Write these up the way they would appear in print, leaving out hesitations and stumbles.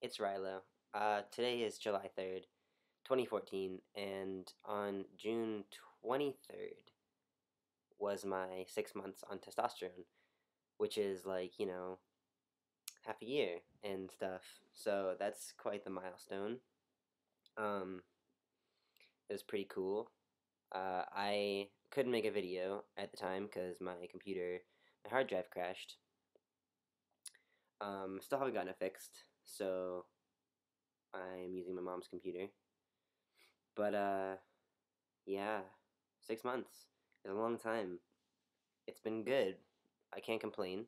It's Rilo. Today is July 3rd, 2014, and on June 23rd was my 6 months on testosterone, which is like, half a year and stuff. So that's quite the milestone. Um, it was pretty cool. I couldn't make a video at the time because my hard drive crashed. Still haven't gotten it fixed, so I'm using my mom's computer. But yeah, 6 months is a long time. It's been good. I can't complain.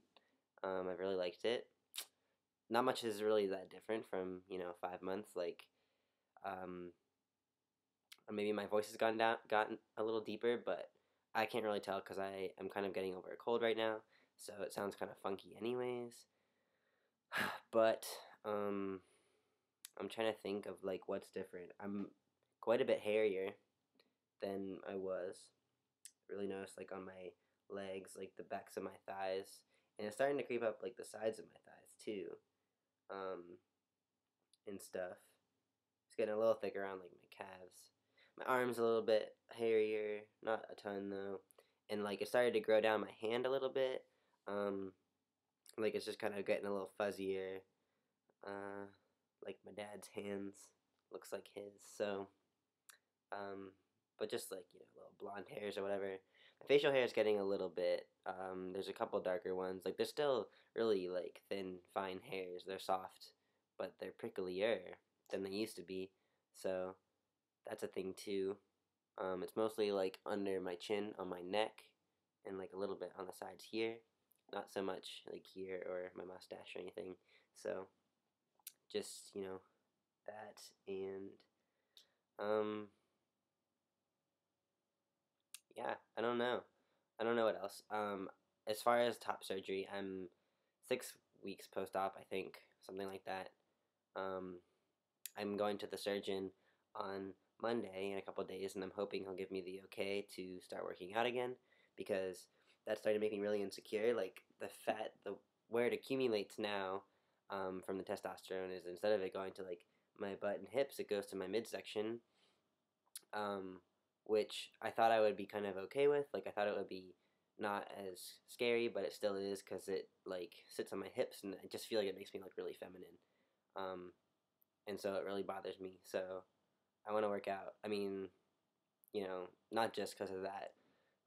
I've really liked it. Not much is really that different from 5 months. Like, um, maybe my voice has gotten a little deeper, but I can't really tell because I am kind of getting over a cold right now, so it sounds kind of funky, anyways. But I'm trying to think of like what's different. I'm quite a bit hairier than I was. Really noticed like on my legs, like the backs of my thighs, and it's starting to creep up like the sides of my thighs too, um, and stuff. It's getting a little thicker around like my calves. My arms a little bit hairier, not a ton though, and like it started to grow down my hand a little bit. Um, like it's just kind of getting a little fuzzier, uh, like my dad's hands looks like his. So um, but just like little blonde hairs or whatever. My facial hair is getting a little bit. There's a couple darker ones. Like they're still really like thin, fine hairs. They're soft, but they're pricklier than they used to be. So that's a thing too. It's mostly like under my chin, on my neck, and like a little bit on the sides here. Not so much like here or my mustache or anything. So just that and um yeah, I don't know. I don't know what else. As far as top surgery, I'm 6 weeks post-op, I think, something like that. Um, I'm going to the surgeon on Monday in a couple days, and I'm hoping he'll give me the okay to start working out again because that's starting to make me really insecure. Like the fat, the where it accumulates now from the testosterone is instead of it going to like my butt and hips, it goes to my midsection, um, which I thought I would be kind of okay with. Like I thought it would be not as scary, but it still is because it like sits on my hips, and I just feel like it makes me look really feminine. Um, and so it really bothers me. So I want to work out. I mean, not just because of that,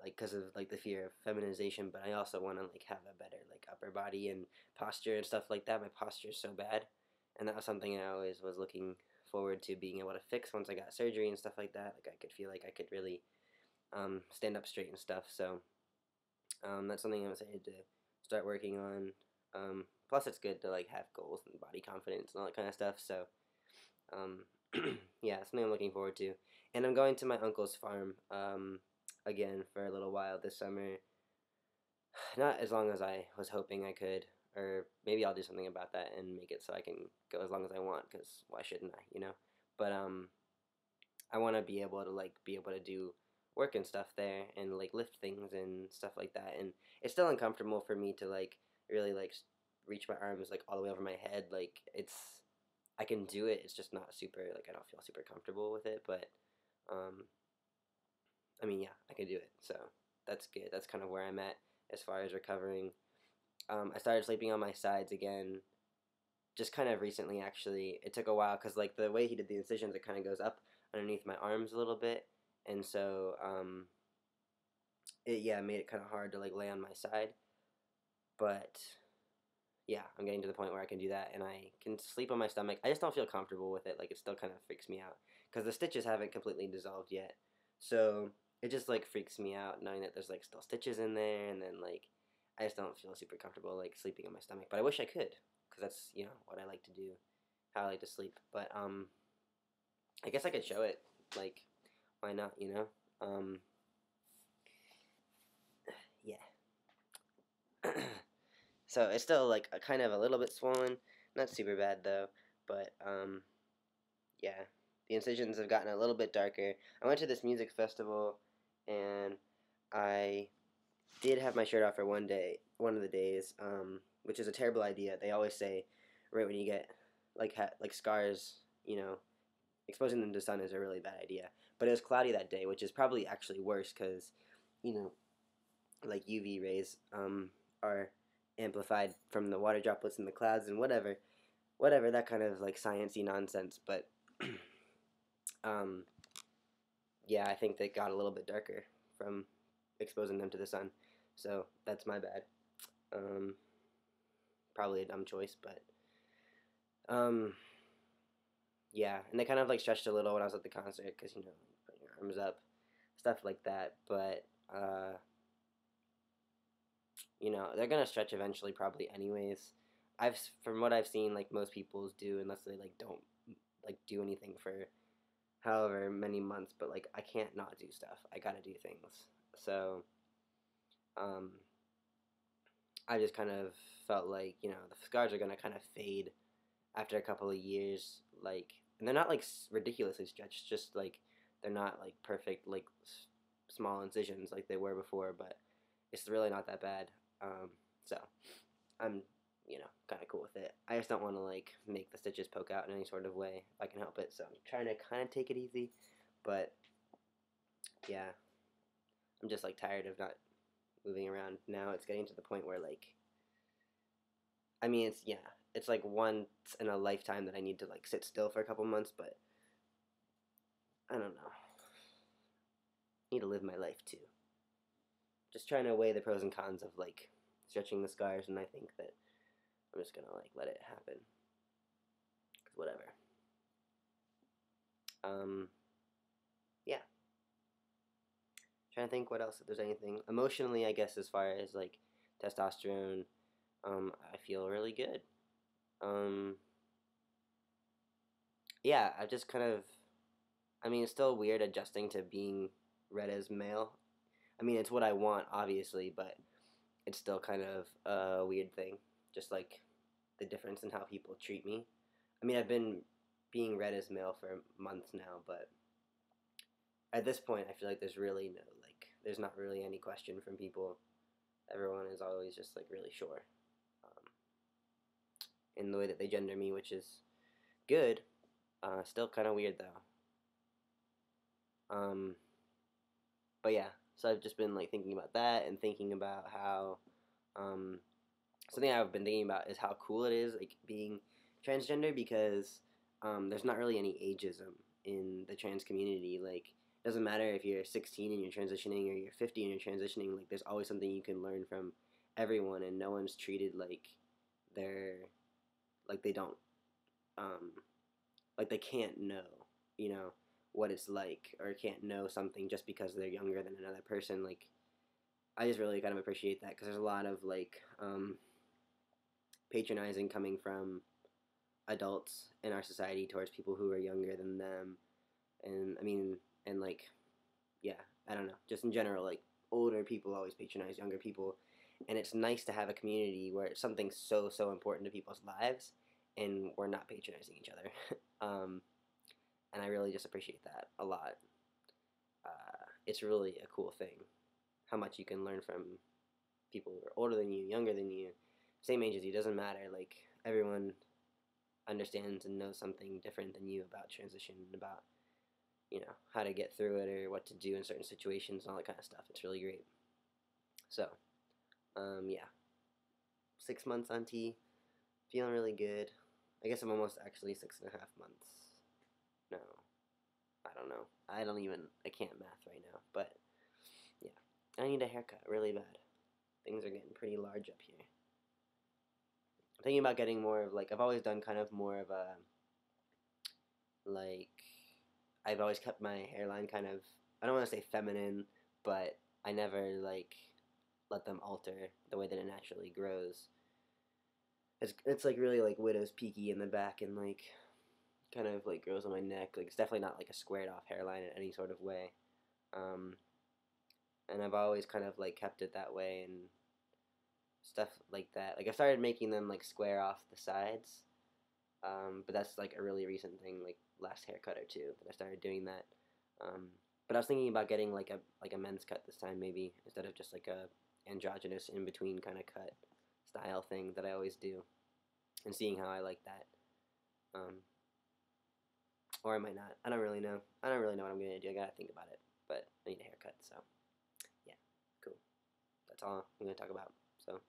like because of like the fear of feminization, but I also want to like have a better like upper body and posture and stuff like that. My posture is so bad, and that was something I always was looking forward to being able to fix once I got surgery and stuff like that. Like I could feel like I could really stand up straight and stuff. So that's something I'm excited to start working on. Plus, it's good to like have goals and body confidence and all that kind of stuff. So um, yeah, it's something I'm looking forward to. And I'm going to my uncle's farm again for a little while this summer. Not as long as I was hoping I could, or maybe I'll do something about that and make it so I can go as long as I want. Because why shouldn't I? But I want to be able to be able to do work and stuff there and like lift things and stuff like that. And it's still uncomfortable for me to like really like reach my arms like all the way over my head. Like it's I can do it. It's just not super like I don't feel super comfortable with it. But um, I mean, yeah, I can do it. So that's good. That's kind of where I'm at as far as recovering. I started sleeping on my sides again, just kind of recently. Actually, it took a while because like the way he did the incisions, it kind of goes up underneath my arms a little bit, and so it made it kind of hard to like lay on my side. But yeah, I'm getting to the point where I can do that, and I can sleep on my stomach. I just don't feel comfortable with it. Like it still kind of freaks me out because the stitches haven't completely dissolved yet. So it just like freaks me out knowing that there's like still stitches in there, and then like I just don't feel super comfortable like sleeping on my stomach. But I wish I could because that's what I like to do, how I like to sleep. But I guess I could show it. Like why not? Yeah. So it's still like a kind of a little bit swollen, not super bad though. But yeah, the incisions have gotten a little bit darker. I went to this music festival, and I did have my shirt off for one of the days, which is a terrible idea. They always say right when you get like scars, exposing them to the sun is a really bad idea. But it was cloudy that day, which is probably actually worse because, you know, like UV rays are amplified from the water droplets in the clouds and whatever that kind of like sciencey nonsense. But um, yeah, I think they got a little bit darker from exposing them to the sun, so that's my bad. Um, Probably a dumb choice, but um, yeah, and they kind of like stretched a little when I was at the concert because put your arms up, stuff like that. But they're gonna stretch eventually, probably anyways. From what I've seen, like most people's do, unless they like don't like do anything for however many months. But like I can't not do stuff. I gotta do things. So um, I just kind of felt like the scars are gonna kind of fade after a couple of years, like, and they're not like ridiculously stretched, just like they're not like perfect, like small incisions like they were before, but it's really not that bad. So I'm, kind of cool with it. I just don't want to like make the stitches poke out in any sort of way if I can help it. So I'm trying to kind of take it easy, but yeah, I'm just like tired of not moving around now. It's getting to the point where like, I mean, it's like once in a lifetime that I need to like sit still for a couple months, but I don't know. I need to live my life too. Just trying to weigh the pros and cons of like stretching the scars, and I think that I'm just gonna like let it happen. Cause whatever. Yeah. Trying to think what else. If there's anything emotionally, I guess as far as like testosterone, I feel really good. Um, yeah, I just kind of. I mean, it's still weird adjusting to being read as male. I mean, it's what I want, obviously, but it's still kind of a weird thing. Just like the difference in how people treat me. I mean, I've been being read as male for months now, but at this point, I feel like there's not really any question from people. Everyone is always just like really sure in the way that they gender me, which is good. Still kind of weird though. But yeah, so I've just been like thinking about that and thinking about how something I've been thinking about is how cool it is like being transgender because there's not really any ageism in the trans community. Like, it doesn't matter if you're 16 and you're transitioning or you're 50 and you're transitioning. Like, there's always something you can learn from everyone, and no one's treated like they're like they don't like they can't know, you know, what it's like or can't know something just because they're younger than another person. Like, I just really kind of appreciate that because there's a lot of like patronizing coming from adults in our society towards people who are younger than them, and I mean, and like, yeah, I don't know, just in general, like older people always patronize younger people, and it's nice to have a community where it's something so important to people's lives, and we're not patronizing each other, and I really just appreciate that a lot. It's really a cool thing, how much you can learn from people who are older than you, younger than you, same age as you. Doesn't matter. Like, everyone understands and knows something different than you about transition and about how to get through it or what to do in certain situations and all that kind of stuff. It's really great. So yeah, 6 months on T, feeling really good. I guess I'm almost actually 6.5 months. No, I don't know. I can't math right now, but yeah, I need a haircut really bad. Things are getting pretty large up here. I'm thinking about getting more of like, I've always done kind of more of a like, I've always kept my hairline kind of, I don't want to say feminine, but I never like let them alter the way that it naturally grows. It's like really like widow's peaky in the back and like kind of like grows on my neck. Like, it's definitely not like a squared off hairline in any sort of way. Um, and I've always kind of like kept it that way and stuff like that. Like, I started making them like square off the sides, but that's like a really recent thing, like last haircut or two that I started doing that. But I was thinking about getting like a men's cut this time, maybe, instead of just like a androgynous in between kind of cut style thing that I always do, and seeing how I like that. or I might not. I don't really know. I don't really know what I'm gonna do. I gotta think about it. But I need a haircut, so yeah, cool. That's all I'm gonna talk about. So.